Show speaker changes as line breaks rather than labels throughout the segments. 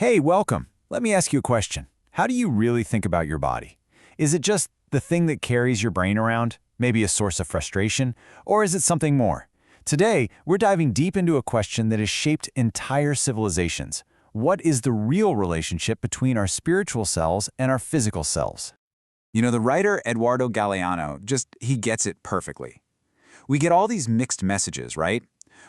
Hey, welcome. Let me ask you a question. How do you really think about your body? Is it just the thing that carries your brain around, maybe a source of frustration, or is it something more? Today, we're diving deep into a question that has shaped entire civilizations. What is the real relationship between our spiritual selves and our physical selves?
The writer Eduardo Galeano, he gets it perfectly. We get all these mixed messages, right?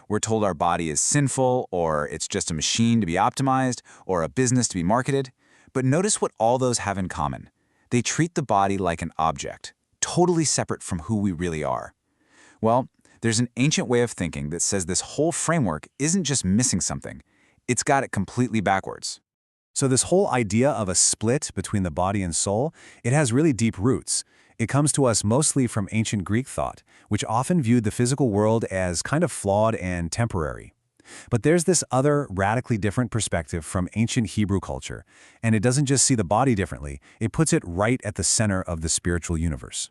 We're told our body is sinful, or it's just a machine to be optimized, or a business to be marketed. But notice what all those have in common. They treat the body like an object, totally separate from who we really are. Well, there's an ancient way of thinking that says this whole framework isn't just missing something, it's got it completely backwards.
So this whole idea of a split between the body and soul, it has really deep roots. It comes to us mostly from ancient Greek thought, which often viewed the physical world as kind of flawed and temporary. But there's this other, radically different perspective from ancient Hebrew culture, and it doesn't just see the body differently, it puts it right at the center of the spiritual universe.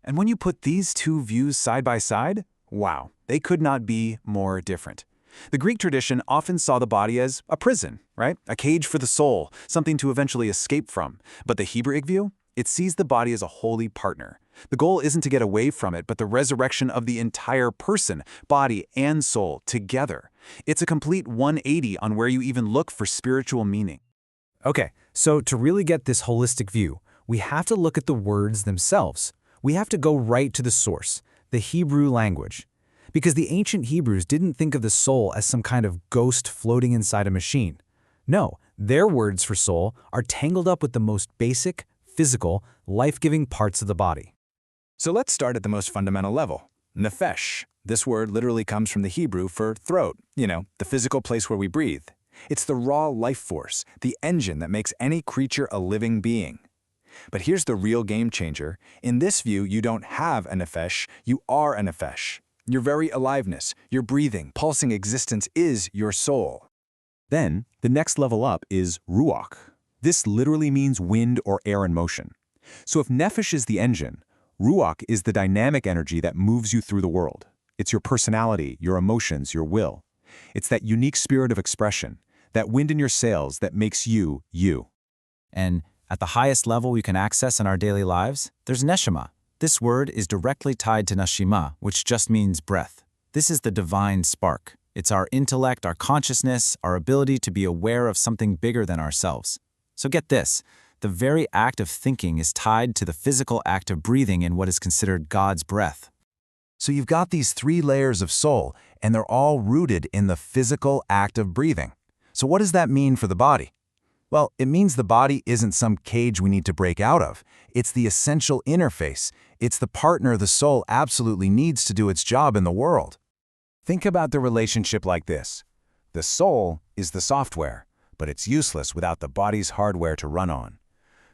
And when you put these two views side by side, wow, they could not be more different. The Greek tradition often saw the body as a prison, right? A cage for the soul, something to eventually escape from. But the Hebraic view? It sees the body as a holy partner. The goal isn't to get away from it, but the resurrection of the entire person, body and soul, together. It's a complete 180 on where you even look for spiritual meaning. Okay, so to really get this holistic view, we have to look at the words themselves. We have to go right to the source, the Hebrew language. Because the ancient Hebrews didn't think of the soul as some kind of ghost floating inside a machine. No, their words for soul are tangled up with the most basic, physical, life-giving parts of the body.
So let's start at the most fundamental level. Nefesh. This word literally comes from the Hebrew for throat, the physical place where we breathe. It's the raw life force, the engine that makes any creature a living being. But here's the real game changer. In this view, you don't have a nefesh, you are a nefesh. Your very aliveness, your breathing, pulsing existence is your soul.
Then, the next level up is ruach. This literally means wind or air in motion. So if nefesh is the engine, ruach is the dynamic energy that moves you through the world. It's your personality, your emotions, your will. It's that unique spirit of expression, that wind in your sails that makes you, you.
And at the highest level we can access in our daily lives, there's neshama. This word is directly tied to nashima, which just means breath. This is the divine spark. It's our intellect, our consciousness, our ability to be aware of something bigger than ourselves. So get this, the very act of thinking is tied to the physical act of breathing in what is considered God's breath.
So you've got these three layers of soul, and they're all rooted in the physical act of breathing. So what does that mean for the body? Well, it means the body isn't some cage we need to break out of. It's the essential interface. It's the partner the soul absolutely needs to do its job in the world. Think about the relationship like this. The soul is the software, but it's useless without the body's hardware to run on.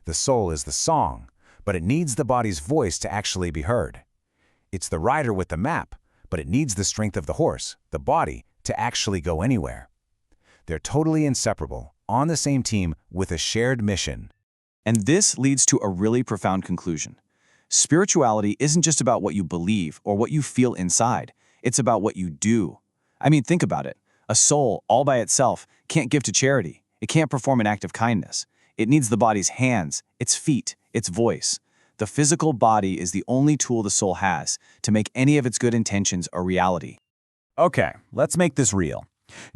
The soul is the song, but it needs the body's voice to actually be heard. It's the rider with the map, but it needs the strength of the horse, the body, to actually go anywhere. They're totally inseparable, on the same team with a shared mission.
And this leads to a really profound conclusion. Spirituality isn't just about what you believe or what you feel inside. It's about what you do. Think about it. A soul, all by itself, can't give to charity. It can't perform an act of kindness. It needs the body's hands, its feet, its voice. The physical body is the only tool the soul has to make any of its good intentions a reality.
Okay, let's make this real.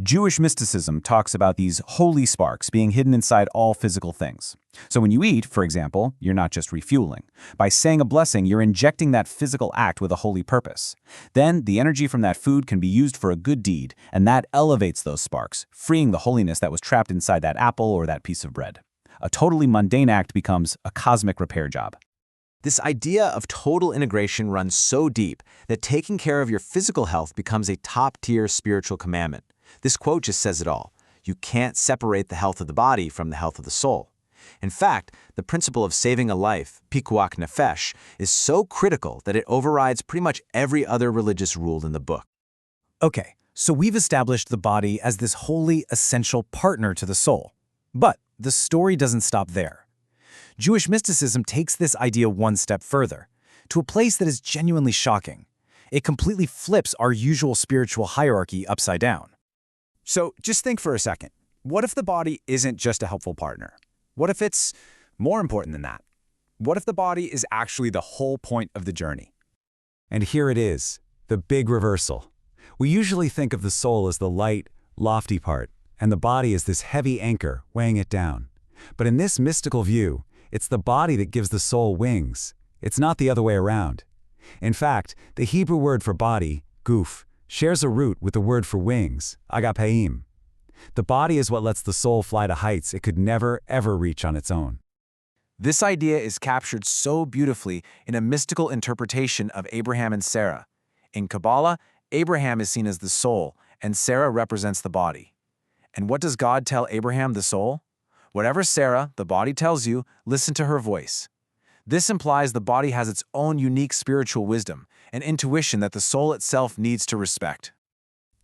Jewish mysticism talks about these holy sparks being hidden inside all physical things. So when you eat, for example, you're not just refueling. By saying a blessing, you're injecting that physical act with a holy purpose. Then the energy from that food can be used for a good deed, and that elevates those sparks, freeing the holiness that was trapped inside that apple or that piece of bread. A totally mundane act becomes a cosmic repair job.
This idea of total integration runs so deep that taking care of your physical health becomes a top-tier spiritual commandment. This quote just says it all. You can't separate the health of the body from the health of the soul. In fact, the principle of saving a life, pikuach nefesh, is so critical that it overrides pretty much every other religious rule in the book.
Okay, so we've established the body as this wholly essential partner to the soul. But the story doesn't stop there. Jewish mysticism takes this idea one step further, to a place that is genuinely shocking. It completely flips our usual spiritual hierarchy upside down. So just think for a second. What if the body isn't just a helpful partner? What if it's more important than that? What if the body is actually the whole point of the journey? And here it is, the big reversal. We usually think of the soul as the light, lofty part, and the body as this heavy anchor weighing it down. But in this mystical view, it's the body that gives the soul wings. It's not the other way around. In fact, the Hebrew word for body, guf, shares a root with the word for wings, agapeim. The body is what lets the soul fly to heights it could never, ever reach on its own.
This idea is captured so beautifully in a mystical interpretation of Abraham and Sarah. In Kabbalah, Abraham is seen as the soul, and Sarah represents the body. And what does God tell Abraham, the soul? Whatever Sarah, the body, tells you, listen to her voice. This implies the body has its own unique spiritual wisdom, an intuition that the soul itself needs to respect.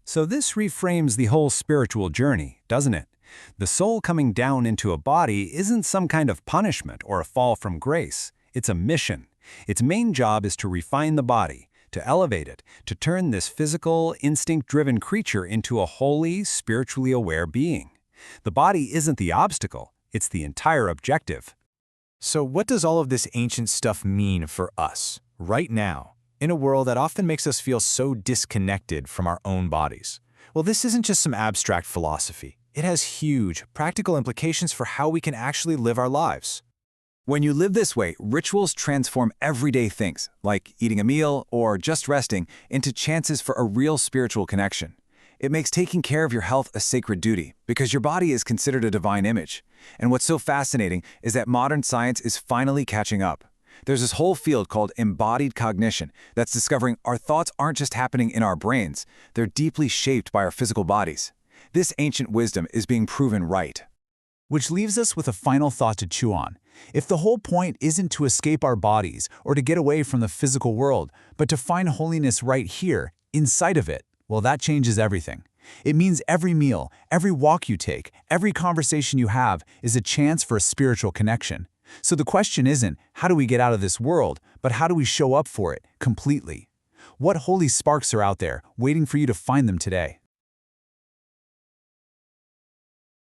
So this reframes the whole spiritual journey, doesn't it? The soul coming down into a body isn't some kind of punishment or a fall from grace. It's a mission. Its main job is to refine the body, to elevate it, to turn this physical, instinct-driven creature into a holy, spiritually aware being. The body isn't the obstacle, it's the entire objective.
So what does all of this ancient stuff mean for us, right now, in a world that often makes us feel so disconnected from our own bodies? Well, this isn't just some abstract philosophy. It has huge, practical implications for how we can actually live our lives.
When you live this way, rituals transform everyday things, like eating a meal or just resting, into chances for a real spiritual connection. It makes taking care of your health a sacred duty, because your body is considered a divine image. And what's so fascinating is that modern science is finally catching up. There's this whole field called embodied cognition that's discovering our thoughts aren't just happening in our brains, they're deeply shaped by our physical bodies. This ancient wisdom is being proven right.
Which leaves us with a final thought to chew on. If the whole point isn't to escape our bodies or to get away from the physical world, but to find holiness right here, inside of it, well, that changes everything. It means every meal, every walk you take, every conversation you have is a chance for a spiritual connection. So the question isn't, how do we get out of this world, but how do we show up for it completely? What holy sparks are out there waiting for you to find them today?